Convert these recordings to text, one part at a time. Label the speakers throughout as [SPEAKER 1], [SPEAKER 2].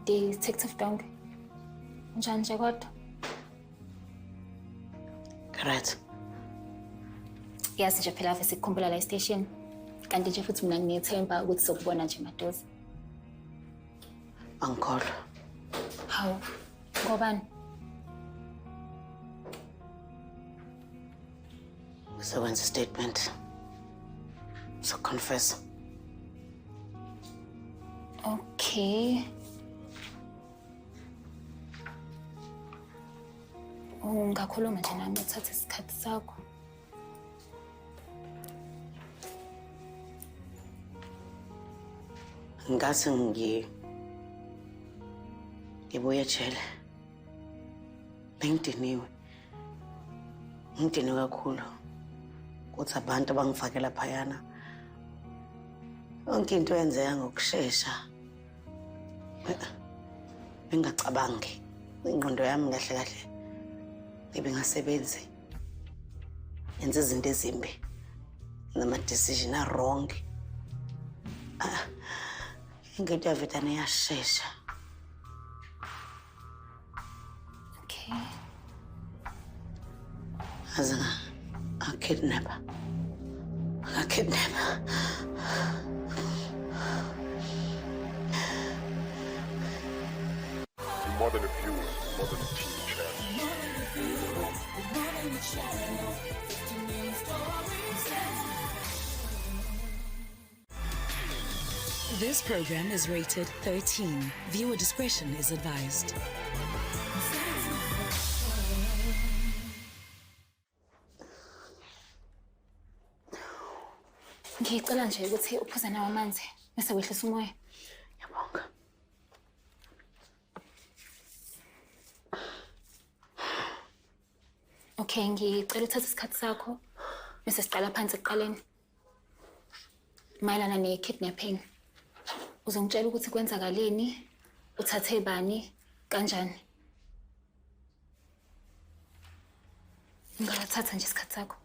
[SPEAKER 1] Detective Dong. Njani nje kodwa?
[SPEAKER 2] Right.
[SPEAKER 1] Yazi nje phela ave sikukhumbula la station. Kanti nje futhi mina nginethemba ukuthi sokubona nje Madosi.
[SPEAKER 2] Angikholwa.
[SPEAKER 1] Hawu. Ngobani?
[SPEAKER 2] Sewenza statement. So confess.
[SPEAKER 1] Okay. Ungakhuluma nje nami uthathe isikhathi sakho.
[SPEAKER 2] Ngase ngibuye ejele. Bengidiniwe kakhulu. Kuthi abantu abangifakela phayana. Yonke into yenzeka ngokusheshsha. Bengacabangi. Ingqondo yami kahle ngibengasebenzi. Yenza izinto ezimbi. Nama decision wrong. Ingento yavetane yashesha.
[SPEAKER 1] Okay.
[SPEAKER 2] Azanga akidnapper.
[SPEAKER 3] More than a view, more than a TV channel.
[SPEAKER 4] This program is rated 13. Viewer discretion is advised.
[SPEAKER 1] Ngicela nje ukuthi uphuze nawo amanzi bese wehlisa umoya.
[SPEAKER 2] Ngiyabonga.
[SPEAKER 1] Okay, ngicela uthathe isikhathi sakho bese siqala phansi ekuqaleni. Mayelana ne-kidnapping. Uzongitshela ukuthi kwenzakaleni, uthathe bani, kanjani. Ngingathatha nje isikhathi sakho.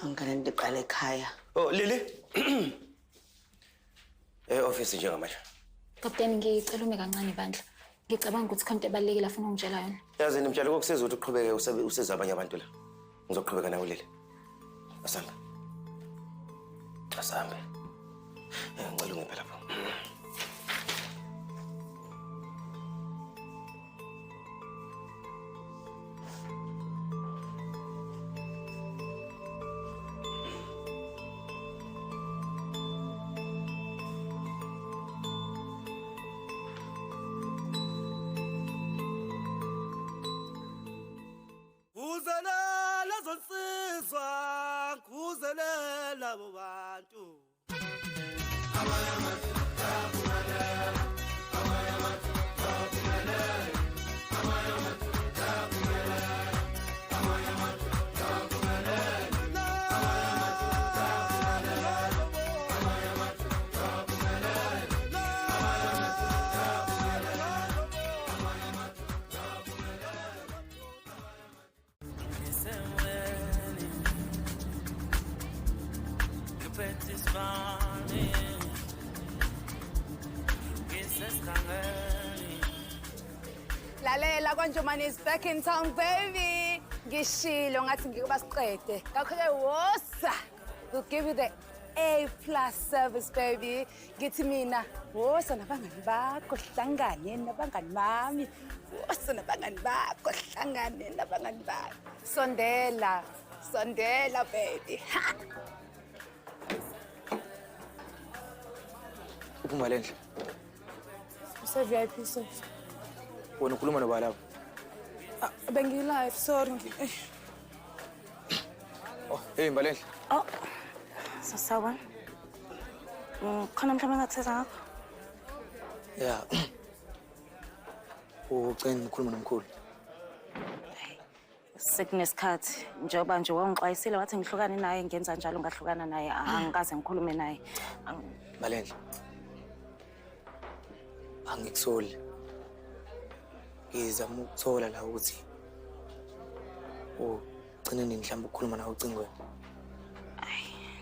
[SPEAKER 2] Ngane ndiqala ekhaya.
[SPEAKER 5] Oh, Lily. Office njengamanje.
[SPEAKER 1] Kapteni ngicela ume kancane bandla. Ngicabanga ukuthi khona into ebalekile afuna ungitshela yona.
[SPEAKER 5] Yazi nimtshela kokusiza ukuthi uqhubeke usiza abanye abantu la. Ngizoqhubeka nawe Lily. Asamba. Asambe. Ngicela ungiphe lapho.
[SPEAKER 6] Kuzelela zonsizwa, kuzelela bobantu.
[SPEAKER 7] Lalela Kwanjomani is back in town, baby. Ngishilo ngathi ngike basiqede. Ngakho-ke wosa. We'll give you the A+ service, baby. Ngithi mina wosa nabangani bakho hlangane nabangani bami. Wosa nabangani bakho hlangane nabangani bami. Sondela, baby. Ha!
[SPEAKER 5] Uphuma lendle.
[SPEAKER 7] VIP so.
[SPEAKER 5] Wena ukhuluma noba lapho.
[SPEAKER 7] Bengi-live, sorry.
[SPEAKER 5] Oh, hey Mbalendle.
[SPEAKER 8] Oh. Sawubona. Khona mhlawumbe engakusiza ngakho?
[SPEAKER 5] Yeah. Ucela ukukhuluma nomkhulu.
[SPEAKER 8] Sekunesikhathi njengoba nje wangixwayisile wathi ngihlukane naye ngenza njalo ngahlukana naye angikaze ngikhulume naye.
[SPEAKER 5] Mbalendle. Angikusoli. Ngizama ukuthola la ukuthi ugcineni mhlawumbe ukukhuluma nawe ucingweni.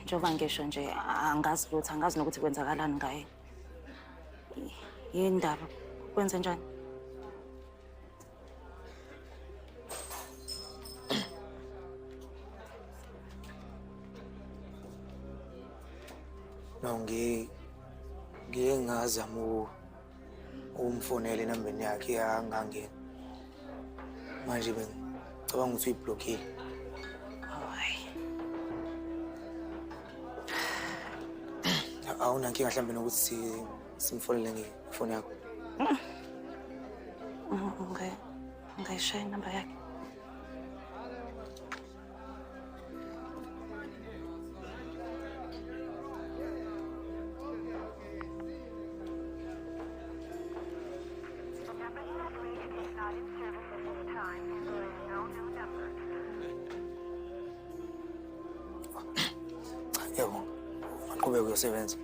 [SPEAKER 8] Njengoba ngisho nje angazi lutho, angazi nokuthi kwenzakalani ngaye. Yindaba Wenze njani?
[SPEAKER 9] No, ngiye ngazama umfonela enambeni yakhe angangeni. Manje bengicabanga ukuthi uyiblockile.
[SPEAKER 8] Hayi.
[SPEAKER 9] Awunankinga mhlambe nokuthi simfonele ngefoni yakho.
[SPEAKER 8] Ngayishaya inamba yakhe.
[SPEAKER 9] Yebo, maqhubeka uyosebenza.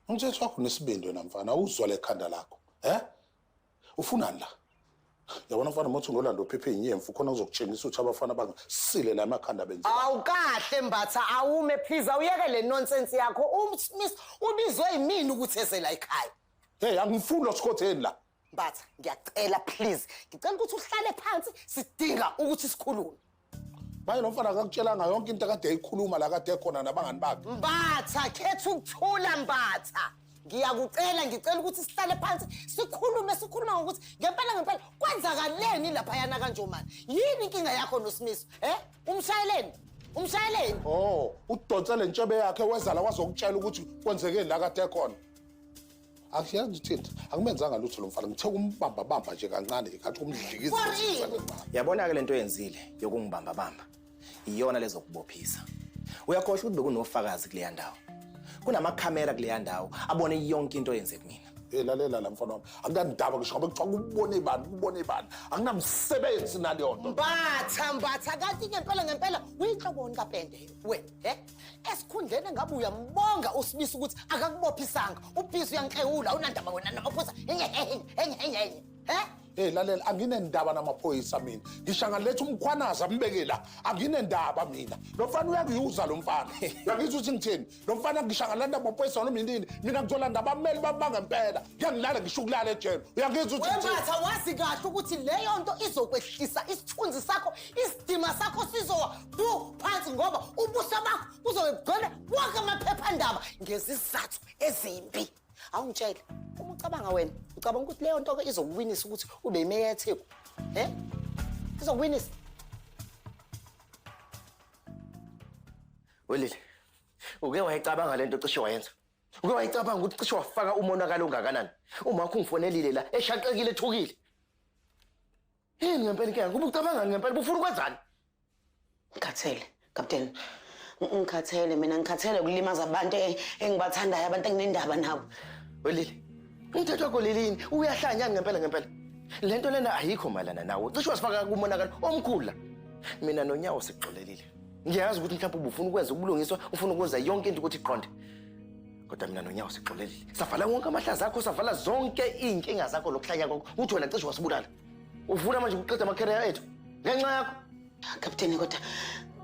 [SPEAKER 10] Umthetho wakho nesibindi wena mfana awuzwa lekhanda lakho. Ufunani la? Yabona mfana mothi ngolando phephe inyemfu khona uzokutshengisa ukuthi abafana bangasile la emakhanda benze.
[SPEAKER 2] Awukahle Mbatha awume please awuyeke le nonsense yakho. Umsmith ubizwe yimini ukuthi eze la ekhaya.
[SPEAKER 10] Hey angifuni lo sikhotheni la.
[SPEAKER 2] Mbatha ngiyacela please. Ngicela ukuthi uhlale phansi sidinga ukuthi sikhulume.
[SPEAKER 10] Maye lo mfana akakutshelanga yonke into akade eyikhuluma la kade ekhona nabangani bakhe.
[SPEAKER 2] Mbatha khetha ukuthula Mbatha. Ngicela ukuthi sihlale phansi sikhulume ngokuthi ngempela kwenzakaleni lapha yana kanjomani. Yini inkinga yakho noSmith? Umshayeleni?
[SPEAKER 10] Oh, udonsa le ntshebe yakhe weza la wazokutshela ukuthi kwenzekeni la kade ekhona. Akuyazi thinta, akumenzanga lutho lo mfana ngithe kumbamba nje kancane ngathi umdlikiza.
[SPEAKER 5] Yabona ke lento oyenzile yokungibamba. Iyona lezokubophisa. Uyakhohlwa ukuthi bekunofakazi kuleya ndawo. Kunamakhamera kuleya ndawo abone yonke into oyenze kumina.
[SPEAKER 10] Lalela la mfana wami. Akunandaba ngisho ngoba kuthiwa kubone ibani. Akunamsebenzi naleyo nto.
[SPEAKER 2] Mbatha kanti ngempela uyinhloboni kaPende wena, Esikhundleni ngabe uyambonga uSmith ukuthi akakubophisanga. Ubhizi uyanklewula unandaba wena namaphoyisa.
[SPEAKER 10] Lalela anginendaba namaphoyisa mina. Ngishanga lethu umkhwanaza ambeke la. Anginendaba mina. Lo mfana uyakuyuza lo mfana. Uyakizwa ukuthi ngithini? Lo mfana ngishanga landa amaphoyisa noma yini? Mina ngizolanda abameli bangempela. Ngiyangilala ngisho ukulala ejele. Uyakizwa ukuthi
[SPEAKER 2] Mbatha wazi kahle ukuthi leyo nto izokwehlisa isithunzi sakho, isidima sakho sizowa phansi ngoba ubusa bakho buzogcwele wonke amaphephandaba ngezizathu ezimbi. Awungitshela uma ucabanga wena ucabanga ukuthi leyo nto izokuwinisa ukuthi ube imeya eTheku izokuwinisa.
[SPEAKER 5] Welile uke wayicabanga lento cishe wayenza. Uke wayicabanga ukuthi cishe wafaka umonakalo ongakanani. Uma wakho ungifonelile la eshaqekile ethukile. Yini ngempela inkinga kuba ucabanga ngempela bufuna ukwenzani?
[SPEAKER 2] Ngikhathele Captain. Ngikhathele ukulimaza abantu engibathandayo abantu enginendaba nabo.
[SPEAKER 5] Welile umthetho wakho lelini uyahlanya ngempela. Lento lena ayikho malana nawe. Cishe wasifaka kumonakalo omkhulu. Mina noNyawo sixolelile. Ngiyazi ukuthi mhlawumbe ubufuna ukwenza ubulungiswa ufuna ukwenza yonke into ukuthi iqonde. Kodwa mina noNyawo sixolelile. Savala wonke amahlazo akho savala zonke inkinga zakho lokuhlanya kwakho. Uthi wena cishe wasibulala. Ufuna manje ukuqeda amakhariya ethu ngenxa yakho.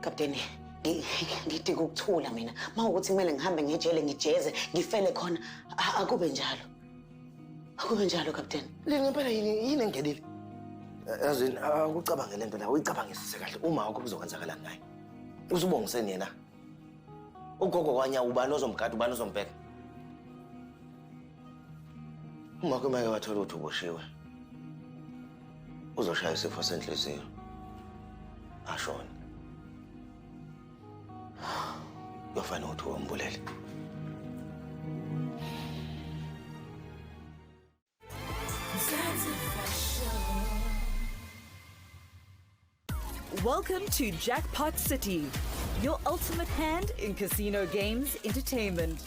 [SPEAKER 2] Captain ngidinga ukuthula mina. Mawukuthi kumele ngihambe ngejele ngijeze ngifele khona akube njalo Captain.
[SPEAKER 5] Ngempela yini engenile? Yazini akucabange lento la uyicabangisise kahle uma wakho kuzokwenzakalani naye. Uzubongiseni yena. Ugogo kwaNyawo ubani ozomgada ubani ozombheka. Uma kumele wathola ukuthi uboshiwe. Uzoshaya isifo senhliziyo. Ashona. Kufanele ukuthi umbulele.
[SPEAKER 11] Welcome to Jackpot City, your ultimate hand in casino games entertainment.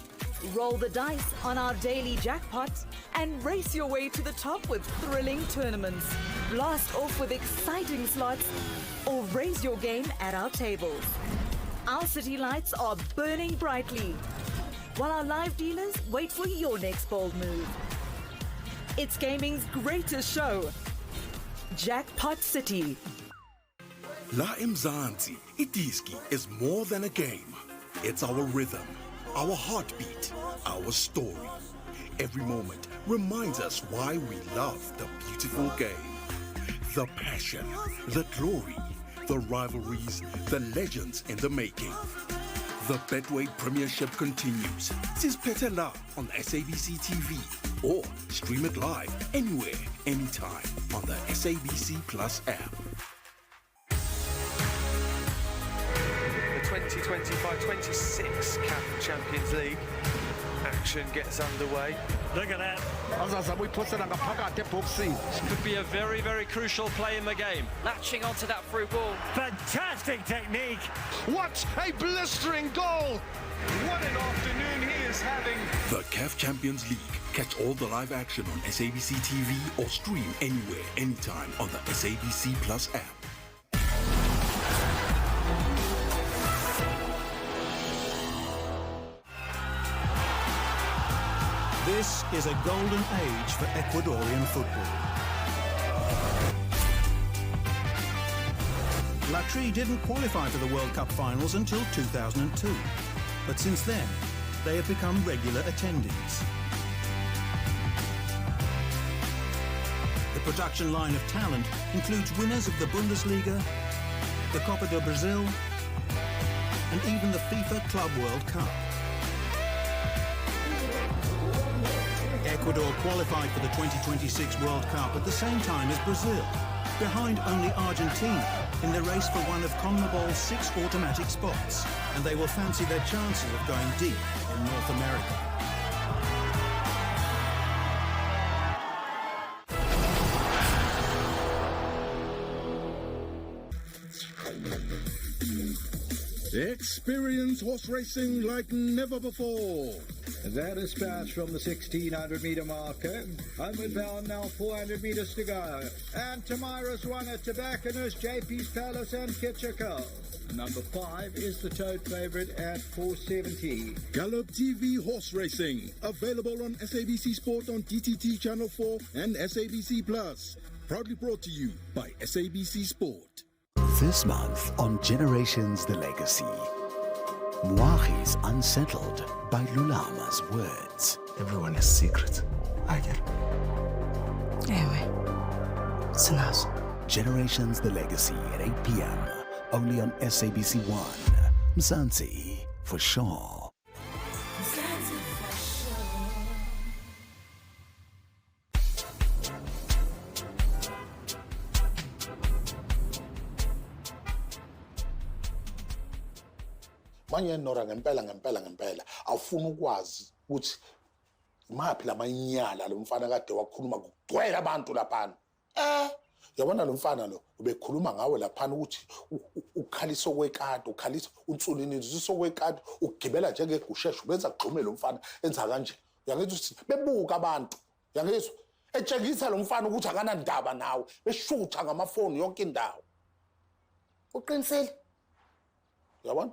[SPEAKER 11] Roll the dice on our daily jackpots and race your way to the top with thrilling tournaments. Blast off with exciting slots or raise your game at our tables. Our city lights are burning brightly. while our live dealers wait for your next bold move. It's gaming's greatest show, Jackpot City.
[SPEAKER 12] La Mzansi, Itiski is more than a game. It's our rhythm, our heartbeat, our story. Every moment reminds us why we love the beautiful game. The passion, the glory, the rivalries, the legends in the making. The Betway Premiership continues. Sisphethe la on SABC TV or stream it live anywhere, anytime on the SABC Plus app.
[SPEAKER 13] The 2025-26 CAF Champions League action gets underway.
[SPEAKER 6] Look at that.
[SPEAKER 13] Could be a very, very crucial play in the game. Latching onto that through ball.
[SPEAKER 6] Fantastic technique.
[SPEAKER 14] What a blistering goal! What an afternoon he is having.
[SPEAKER 12] The CAF Champions League. Catch all the live action on SABC TV or stream anywhere, anytime on the SABC Plus app.
[SPEAKER 15] This is a golden age for Ecuadorian football. La Tri didn't qualify for the World Cup finals until 2002, but since then, they have become regular attendees. The production line of talent includes winners of the Bundesliga, the Copa do Brasil, and even the FIFA Club World Cup. Ecuador qualified for the 2026 World Cup at the same time as Brazil, behind only Argentina in the race for one of CONMEBOL's 6 automatic spots, and they will fancy their chances of going deep in North America.
[SPEAKER 16] Experience horse racing like never before. That dispatch from the 1600-meter marker. Homeward bound now, 400 meters to go. And Tamara's runner, Tobacconist, JP's Palace and Kitchako. Number 5 is the tote favorite at 470.
[SPEAKER 12] Gallop TV Horse Racing. Available on SABC Sport on DTT Channel 4 and SABC Plus. Proudly brought to you by SABC Sport.
[SPEAKER 17] This month on Generations The Legacy, Mwagi's unsettled by Lulama's words.
[SPEAKER 9] Everyone has secrets. I get it.
[SPEAKER 17] Anyway, Sinazo. Generations The Legacy at 8 p.m. Only on SABC 1. Mzansi, for sure.
[SPEAKER 10] manje Nora ngempela awufuna ukwazi ukuthi imaphi lamanyala lo mfana kade wakhuluma kugcwele abantu lapha yabona lo mfana lo ubekhuluma ngawe lapha ukuthi ukhalisa okwekade ukhalisa unsulini zisokwekade ukugibela njengegusheshe ubenza kugxume lo mfana enza kanje uyangizwa ukuthi bebuka abantu uyangizwa etshengisa lo mfana ukuthi akana ndaba nawe beshutha ngamafoni yonke indawo
[SPEAKER 2] uqinisile
[SPEAKER 10] yabona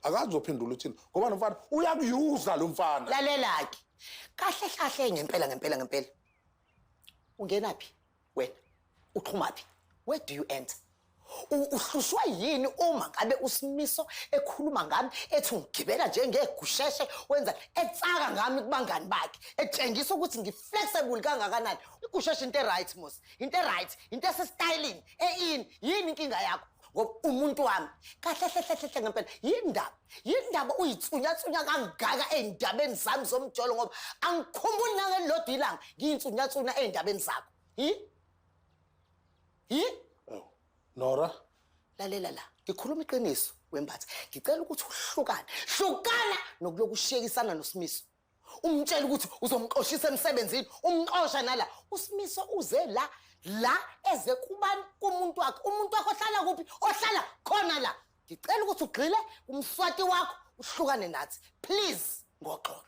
[SPEAKER 10] akazophendula uthini ngoba lo mfana uyakuyuza lo mfana
[SPEAKER 2] lalela-ke kahle ngempela ungenaphi wena uxhumaphi where do you enter uhlushwa yini uma ngabe uSimiso ekhuluma ngami ethi ungigibela njengegusheshe wenza etsaka ngami kubangani bakhe etshengisa ukuthi ngiflexible kangakanani igusheshe into right mos into right into ese-styling yini inkinga yakho ngoba umuntu wami kahle ngempela yindaba uyitsunya kangaka ey'ndabeni zami zomjolo ngoba angikhumbuli nangelilodwa ilanga ngiyintsunya ey'ndabeni zakho
[SPEAKER 10] Nora
[SPEAKER 2] lalela la ngikhuluma iqiniso wembathi ngicela ukuthi hlukana nokuloku ushiyekisana noSimiso umtshela ukuthi uzomxoshisa emsebenzini umxosha nala uSimiso uze la eze kubani kumuntu wakhe ohlala kuphi ohlala khona la ngicela ukuthi ugxile umswati wakho uhlukane nathi please ngoxolo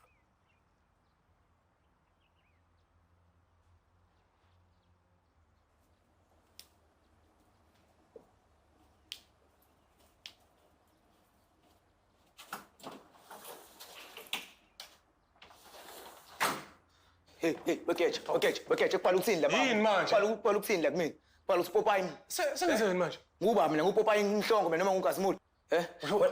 [SPEAKER 5] Hey, Bakeja, kubhala ukuthini la mama?
[SPEAKER 10] Yini manje?
[SPEAKER 5] Kubhala ukuthini la kumina? Kubhala ukuthi Popeye.
[SPEAKER 10] Sengizeni manje?
[SPEAKER 5] Nguba mina nguPopeye inhlongo mina noma nguNkazimula.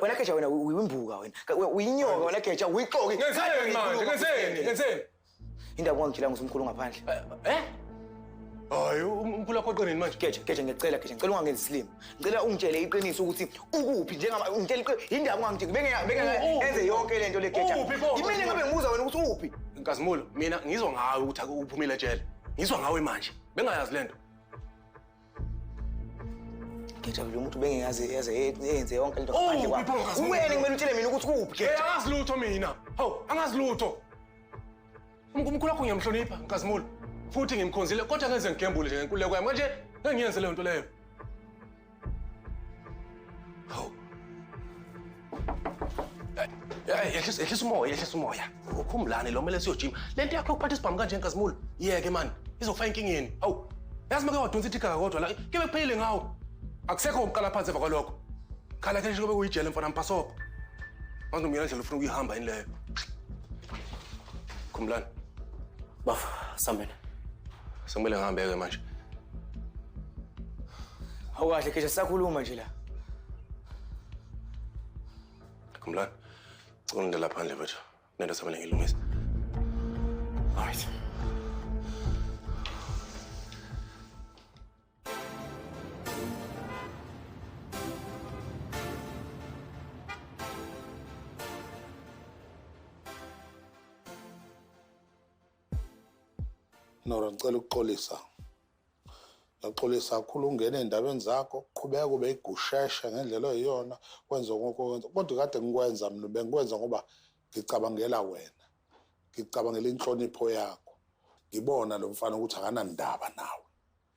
[SPEAKER 5] Wena Geja wena uyimbuka wena. Uyinyoka wena Geja uyixoki.
[SPEAKER 10] Ngenzeni manje? Ngenzeni?
[SPEAKER 5] Indaba wangitshela ngizumkhulu ngaphandle.
[SPEAKER 10] Hayi, umkhulu wakho qinini manje?
[SPEAKER 5] Geja ngicela ungangenzi slim. Ngicela ungitshele iqiniso ukuthi ukuphi njengama ungitshela iqiniso indaba ungangitshela bengenze yonke lento le Geja. Yimini ngabe ngibuza wena ukuthi uphi?
[SPEAKER 10] Nkazimulo, mina ngizwa ngawe ukuthi uphumile ejele. Ngizwa ngawe manje. Bengayazi lento.
[SPEAKER 5] Geja lo muntu bengayazi yenze yonke lento ngaphandle kwakho. Wena ngimele utshele mina ukuthi kuphi Geja.
[SPEAKER 10] Angazi lutho mina. Hawu, angazi lutho. Umkhulu wakho ngiyamhlonipha Nkazimulo. Futhi ngimkhonzile kodwa ngeze ngigembule nje ngenkululeko yami manje ngiyenze leyo nto leyo. Hawu. Yehlisa umoya. Ukhumlane lo mele siyojima. Lento yakho yokuphatha isibhamu kanje Nkazimulo. Yeke man. Izofaka inkingeni. Hawu. Yazi make wadonsa ithika kodwa la kebe kuphile ngawo. Akusekho umqala phansi emva kwalokho. Khala ke nje kube kuyijele mfana mpasopho. Manje mina nje ufuna ukuyihamba yini leyo. Khumlane.
[SPEAKER 5] Bafa, Samena.
[SPEAKER 10] Sekumele ngihambe-ke manje.
[SPEAKER 5] Awukahle Geja sisakhuluma nje la.
[SPEAKER 10] Khumlane. Ngicela lapha phandle mfethu. Nento samele ngilungise.
[SPEAKER 5] Alright.
[SPEAKER 10] Nora ngicela ukuxolisa. Ngaxolisa kakhulu ungena endabeni zakho, qhubeka ube igusheshe ngendlela eyiyona, kwenza ngokwenza. Kodwa kade ngikwenza mina bengikwenza ngoba ngicabangela wena. Ngicabangela inhlonipho yakho. Ngibona lo mfana ukuthi akanandaba nawe.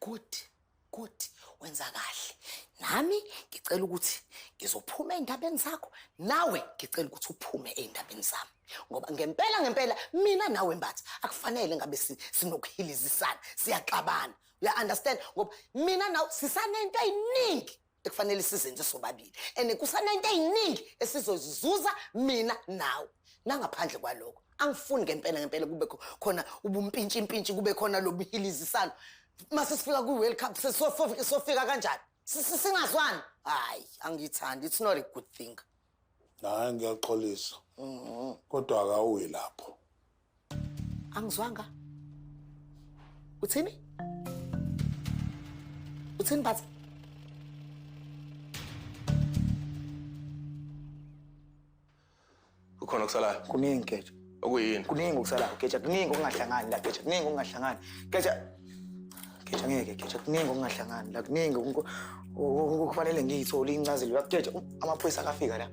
[SPEAKER 2] Good. Wenza kahle. Nami ngicela ukuthi ngizophuma endabeni zakho, nawe ngicela ukuthi uphume endabeni zami. Ngoba ngempela mina nawe Mbatha akufanele ngabe sinokuhilizisana, siyaxabana. You understand? Ngoba mina nawe sisanento eyiningi ekufanele sizenze sobabili. And kusanento eyiningi esizozizuza mina nawe. Nangaphandle kwalokho angifuni ngempela kube khona ubumpintshi kube khona lobuhilizisana. Mase sifika ku-World Cup sofika kanjani? Singazwani? Hayi, angithandi. It's not a good thing.
[SPEAKER 10] Hayi ngiyaxolisa. Kodwa akawuyi lapho.
[SPEAKER 2] Angizwanga. Uthini? Uthini Mbatha?
[SPEAKER 10] Kukhona okusalayo?
[SPEAKER 5] Kuningi Geja.
[SPEAKER 10] Okuyini?
[SPEAKER 5] Kuningi okusalayo Geja, kuningi okungahlangani la Geja, kuningi okungahlangani. Geja ngeke Geja, kuningi okungahlangani la, kuningi okufanele ngiyithole incazelo yakuGeja. Amaphoyisa akafika la.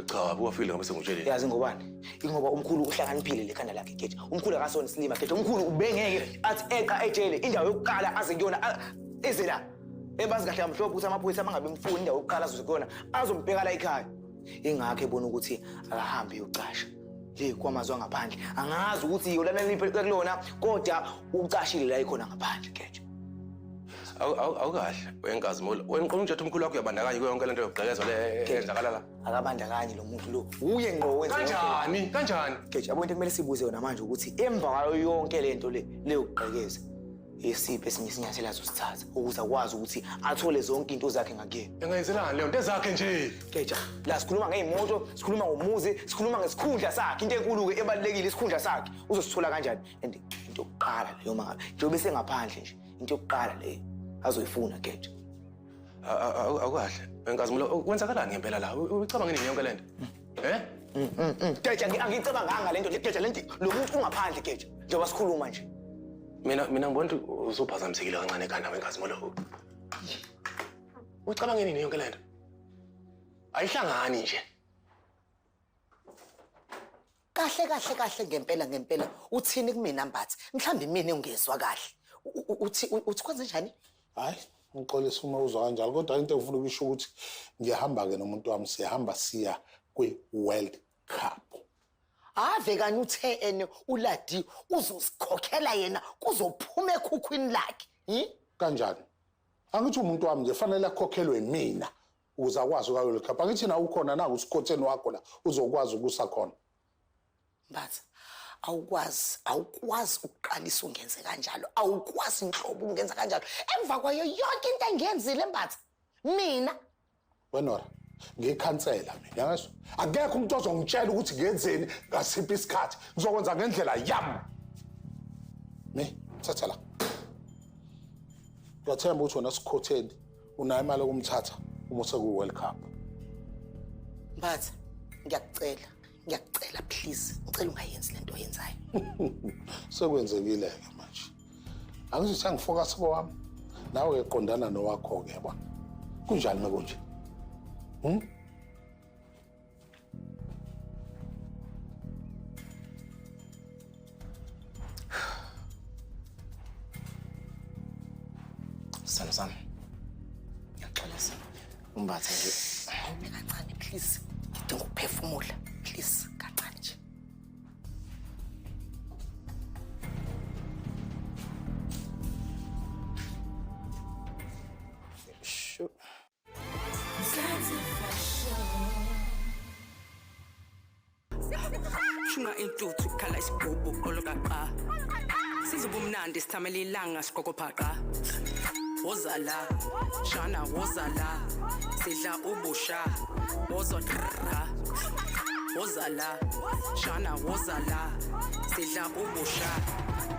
[SPEAKER 10] Cha, buwafile ngabe sengutshele.
[SPEAKER 5] Yazi ngobani? Ingoba umkhulu uhlakaniphile lekhanda lakhe Geja. Umkhulu akasona isilima Geja. Umkhulu ubengeke athi eqa ejele indawo yokuqala aze kuyona eze la. Ebazi kahle amhlophe ukuthi amaphoyisa mangabe mfuni indawo yokuqala azoze kuyona azombheka la ekhaya. Ingakho ebona ukuthi akahambe uyocasha. Le kwamazwe ngaphandle. Angazi ukuthi yolana likulona kodwa ucashile la ikhona ngaphandle Geja.
[SPEAKER 10] Awukahle wenkazimulo. Wena uqonda ukuthi umkhulu wakho uyabandakanya yonke lento yokugqekezwa le eyenzakala la.
[SPEAKER 5] Akabandakanyi lo muntu lo. Uye ngqo wenza.
[SPEAKER 10] Kanjani?
[SPEAKER 5] Geja abantu kumele sibuze yona manje ukuthi emva kwayo yonke lento le yokugqekeza esiphi esinye isinyathelo azosithatha ukuze akwazi ukuthi athole zonke into zakhe ngakuyena.
[SPEAKER 10] Engayenzelani leyo nto ezakhe nje?
[SPEAKER 5] Geja, la sikhuluma ngeyimoto, sikhuluma ngomuzi, sikhuluma ngesikhundla sakhe, into enkulu-ke ebalulekile isikhundla sakhe. Uzosithola kanjani? And into yokuqala leyo mangabe njengoba esengaphandle nje, into yokuqala leyo azoyifuna Geja.
[SPEAKER 10] Awukahle wenkazimulo. Kwenzakalani ngempela la? Ucabanga nini yonke lento?
[SPEAKER 5] Geja angicabanganga lento Geja, lento lo muntu ungaphandle Geja njengoba sikhuluma nje.
[SPEAKER 10] Mina ngibona ukuthi usuphazamisekile kancane ekhanda wenkazimulo. Ucabanga nini yonke lento? Ayihlangani nje.
[SPEAKER 2] Kahle ngempela uthini kumina Mbatha? Mhlambe mina ungezwa kahle. Uthi kwenze njani?
[SPEAKER 10] Hayi, ngixolisa uma uzwa kanjalo kodwa into engifuna ukisho ukuthi ngiyahamba-ke nomuntu wami siyahamba siya kwi-World Cup.
[SPEAKER 2] Ave kanye uthe ene uLadi uzosikhokhela yena kuzophuma ekhukhwini lakhe.
[SPEAKER 10] Kanjani? Angithi umuntu wami nje fanele akhokhelwe mina ukuze akwazi ukwayo le cup. Angithi na ukhona na usikhotheni wakho la uzokwazi ukusa khona.
[SPEAKER 2] But awukwazi ukuqalisa ungenze kanjalo. Awukwazi inhlobo ungenza kanjalo. Emva kwayo yonke into engiyenzile Mbatha. Mina
[SPEAKER 10] Wenora, ngikhansela mina yasho. Akekho umuntu ozongitshela ukuthi ngiyenzeni ngasiphi isikhathi. Ngizokwenza ngendlela yami. Thatha la. Uyathemba ukuthi wona sikhotheni unayo imali yokumthatha uma sekuWorld Cup.
[SPEAKER 2] Mbatha, ngiyacela please. Ngicela ungayenzi lento oyenzayo.
[SPEAKER 10] Sekwenzekile ke manje. Angithi sengifocus kwami. Nawe uqondana nowakho ke yabona. Kunjani makunje?
[SPEAKER 5] Sami. Ngiyaxolisa. Umbatha nje.
[SPEAKER 2] Awume kancane please. Ngidinga ukuphefumula. Please, kancane nje.
[SPEAKER 5] Sure.
[SPEAKER 18] Shunga intuthu khala isigubhu olokaqa. Sizobumnandi sithamela ilanga sigogophaqa. Wozala, shana wozala. Sidla ubusha, wozodra. Wozala, shana wozala. Sidla ubusha.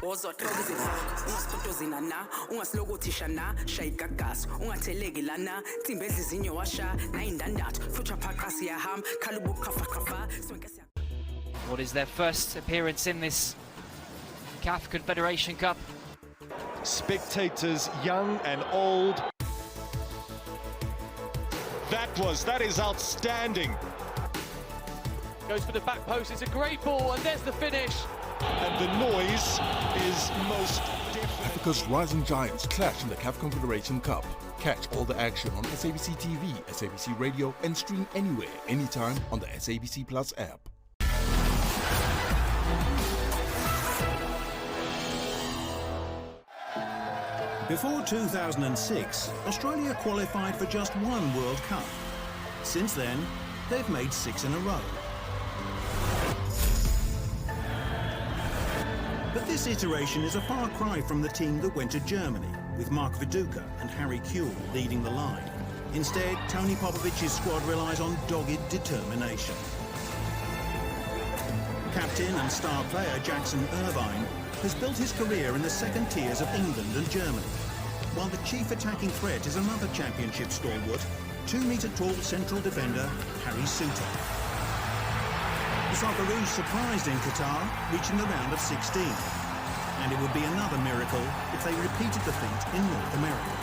[SPEAKER 18] Ungasiphontozina na, ungasilokuthi na, shayigagaso, ungatheleki lana, timbezi zinyo washa, na indandathu, futhi aphaqa siyahamba, khalubu khafa.
[SPEAKER 13] What is their first appearance in this CAF Confederation Cup?
[SPEAKER 14] Spectators, young and old. That is outstanding.
[SPEAKER 13] Goes for the back post, it's a great ball, and there's the finish.
[SPEAKER 14] And the noise is most different.
[SPEAKER 12] Africa's rising giants clash in the CAF Confederation Cup. Catch all the action on SABC TV, SABC Radio, and stream anywhere, anytime on the SABC Plus app.
[SPEAKER 15] Before 2006, Australia qualified for just one World Cup. Since then, they've made 6 in a row. But this iteration is a far cry from the team that went to Germany, with Mark Viduka and Harry Kewell leading the line. Instead, Tony Popovic's squad relies on dogged determination. Captain and star player Jackson Irvine has built his career in the second tiers of England and Germany, while the chief attacking threat is another championship stalwart, 2-metre-tall central defender Harry Souttar. The Socceroos surprised in Qatar, reaching the round of 16. And it would be another miracle if they repeated the feat in North America.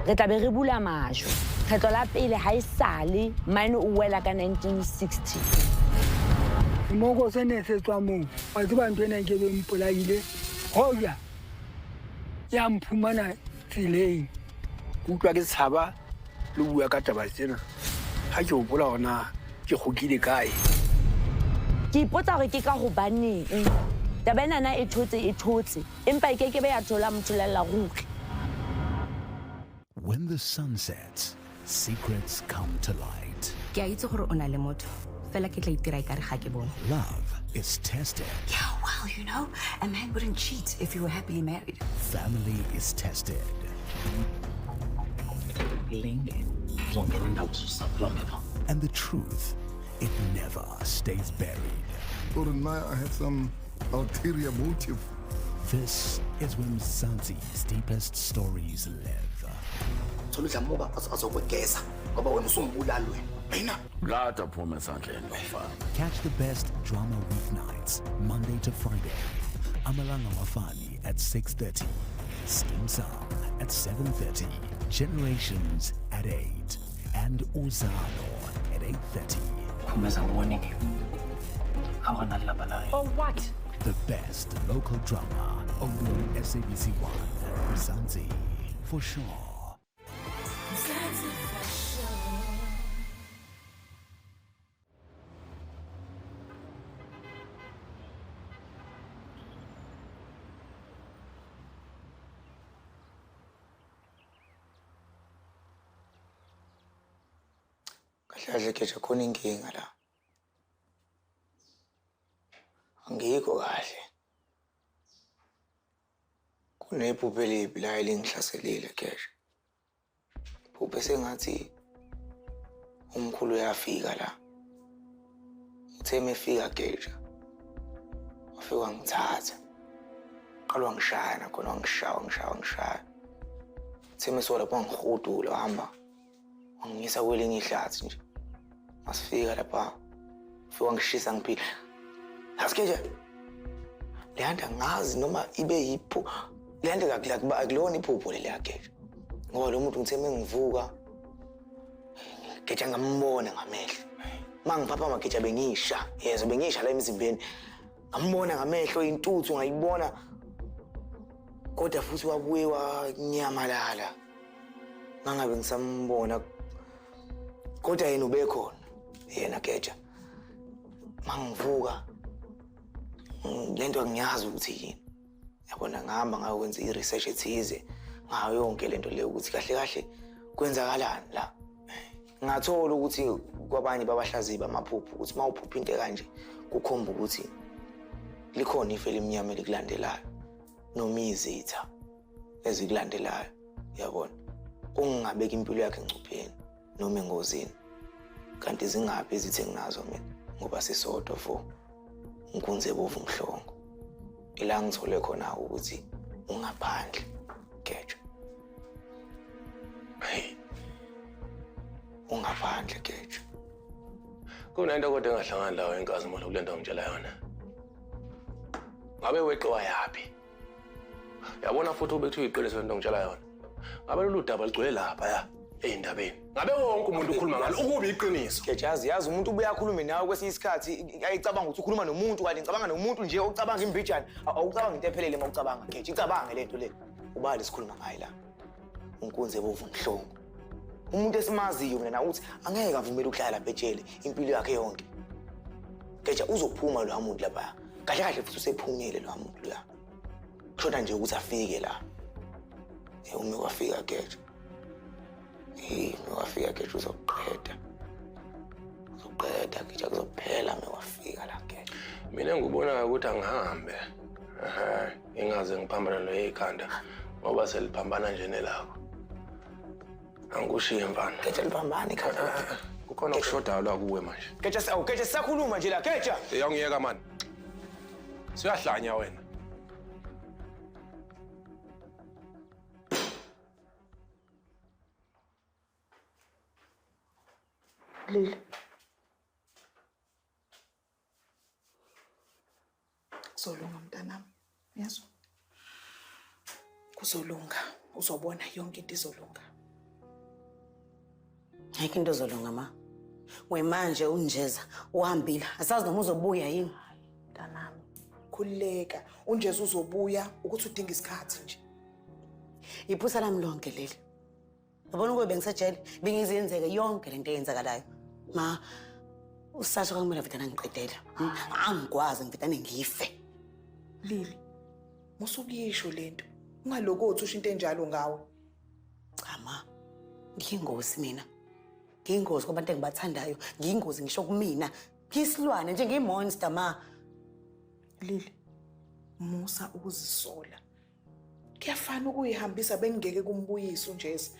[SPEAKER 19] Re tla be re bula majwe. Kgetlo la pele ha e sale mane o wela ka 1960.
[SPEAKER 20] Moko se ne se tswa moo. Wa tseba ntwe ne ke be mpolaile. Hoya. Ya mphumana tseleng. Utlwa ke tshaba le bua ka taba tsena. Ha ke o bola ona ke gokile kae.
[SPEAKER 19] Ke ipotsa gore ke ka go baneng. Taba ena e thotse empa e keke be ya thola motholella ruri.
[SPEAKER 17] When the sun sets, secrets come to light.
[SPEAKER 21] Ke a itse gore o na le motho. Fela ke tla itira ikare ga ke bone.
[SPEAKER 17] Love is tested.
[SPEAKER 21] Yeah, well, you know, a man wouldn't cheat if you were happily married.
[SPEAKER 17] Family is tested. And the truth, it never stays buried.
[SPEAKER 22] Or I had some ulterior motive.
[SPEAKER 17] This is when Mzansi's deepest stories live.
[SPEAKER 5] Catch
[SPEAKER 17] the best drama weeknights, Monday to Friday. Amalanga Mafani at 6:30. Skim Sam at 7:30. Generations at 8. And Uzano at 8:30.
[SPEAKER 19] Oh, what?
[SPEAKER 17] The best local drama only on SABC1. Mzansi, for sure.
[SPEAKER 9] Kahle Geja khona inkinga la. Angikho kahle. Kunephupho elibi la elingihlaselile Geja. Phupho sengathi umkhulu uyafika la. Uthe mefika Geja. Wafika wangithatha. Qala wangishaya nakhona wangishaya. Uthe mesola lapho ngihudula wahamba. Wangisa kwelinye ihlathi nje. Masifika lapha. Ufika ngishisa ngiphila. Asikeje. Leyanda ngazi noma ibe yipho. Leyanda akulona iphupho leliya Geja. Ngoba lo muntu ngithe mengivuka Geja ngambona ngamehlo. Mangiphaphama Geja bengisha. Yezwa bengisha la emzimbeni. Ngambona ngamehlo intuthu ngayibona. Kodwa futhi wabuye wanyamalala. Mangabe ngisambona kodwa yena ubekhona. Yena Geja. Mangivuka lento angiyazi ukuthi yini. Yabona ngihamba ngayokwenza i-research ethize ngayo yonke lento leyo ukuthi kahle kwenzakalani la. Ngathola ukuthi kwabanye babahlaziyi bamaphupho ukuthi mawuphupha into kanje kukhomba ukuthi likhona ife elimnyama elikulandelayo noma izitha ezikulandelayo yabona. Ungabeka impilo yakhe engcupheni noma engozini. Kanti zingaphi izithe nginazo mina ngoba sisodwa fo nkunze bovu mhlongo. Ila ngithole khona ukuthi ungaphandle Geja. Hey. Ungaphandle Geja.
[SPEAKER 3] Kunento kodwa engahlangani lawo enkazi manje kulento ngitshela yona. Ngabe weqiwa yapi? Yabona futhi ubethu uyiqiniso lento ngitshela yona. Ngabe lolu daba ligcwele lapha ya endabeni. Ngabe wonke umuntu ukhuluma ngalo ukuba iqiniso.
[SPEAKER 9] Geja yazi umuntu ubuya akhulume nawe kwesinye isikhathi ayicabanga ukuthi ukhuluma nomuntu kanti ngicabanga nomuntu nje ocabanga imbijana. Awucabanga into ephelele uma ucabanga Geja. Icabange lento le. Ubali isikhuluma ngayi la. Unkunze bovu mhlongo. Umuntu esimaziyo mina uthi angeke avumele ukuhlala lapha etshele impilo yakhe yonke. Geja uzophuma lo muntu lapha. Kahle futhi usephumile lo muntu la. Kushoda nje ukuthi afike la. Uma wafika Geja. Wafika Geja uzoqeda. Geja kuzophela wafika la Geja.
[SPEAKER 3] Mina ngibona ukuthi angihambe. Ingaze ngiphambana lo ekhanda ngoba seliphambana nje nelakho. Angishiye mfana.
[SPEAKER 9] Geja liphambana ekhanda.
[SPEAKER 3] Kukhona ukushodayo la kuwe manje.
[SPEAKER 9] Geja sisakhuluma nje la Geja.
[SPEAKER 3] Uyangiyeka manje. Siyahlanya wena.
[SPEAKER 8] Lili.
[SPEAKER 4] Kuzolunga mntanami. Yezwa. Kuzolunga. Uzobona yonke into izolunga.
[SPEAKER 8] Ayikho into ezolunga ma. Wemanje unjeza uhambile. Asazi noma uzobuya yini.
[SPEAKER 4] Mntanami. Khulileka. Unjeza uzobuya ukuthi udinga isikhathi nje.
[SPEAKER 8] Iphusa lami lonke leli. Yabona ukuthi bengisajele bengizenzeke yonke lento eyenzakalayo. Ma usasho kwamela mfetana ngiqedela. Angikwazi mfetana ngife.
[SPEAKER 4] Lili. Musukuyisho lento. Ungalokothi usho into enjalo ngawe.
[SPEAKER 8] Cha ma. Ngiyingozi mina. Ngiyingozi kubantu engibathandayo. Ngiyingozi ngisho kumina. Ngiyisilwane nje ngimonster ma.
[SPEAKER 4] Lili. Musa ukuzisola. Kuyafana ukuyihambisa bengeke kumbuyisa unjeza.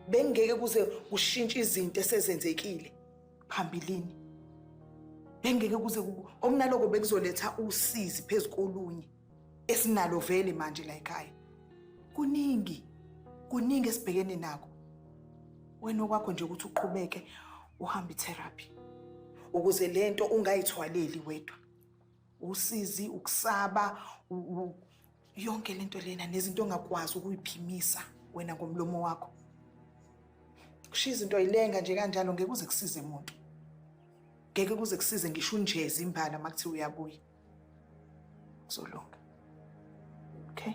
[SPEAKER 4] Bengeke kuze kushintshe izinto esezenzekile phambilini. Bengeke kuze okunaloko bekuzoletha usizi phezukolunye esinalo vele manje la ekhaya. Kuningi esibhekene nako. Wena okwakho nje ukuthi uqhubeke uhambe therapy ukuze lento ungayithwaleli wedwa. Usizi, ukusaba, yonke lento lena nezinto ongakwazi ukuyiphimisa wena ngomlomo wakho. Kushiya izinto ayilenga nje kanjalo ngeke kuze kusize umuntu. Ngeke kuze kusize ngisho unjeza imbala makuthi uyabuya. Kuzolunga. Okay?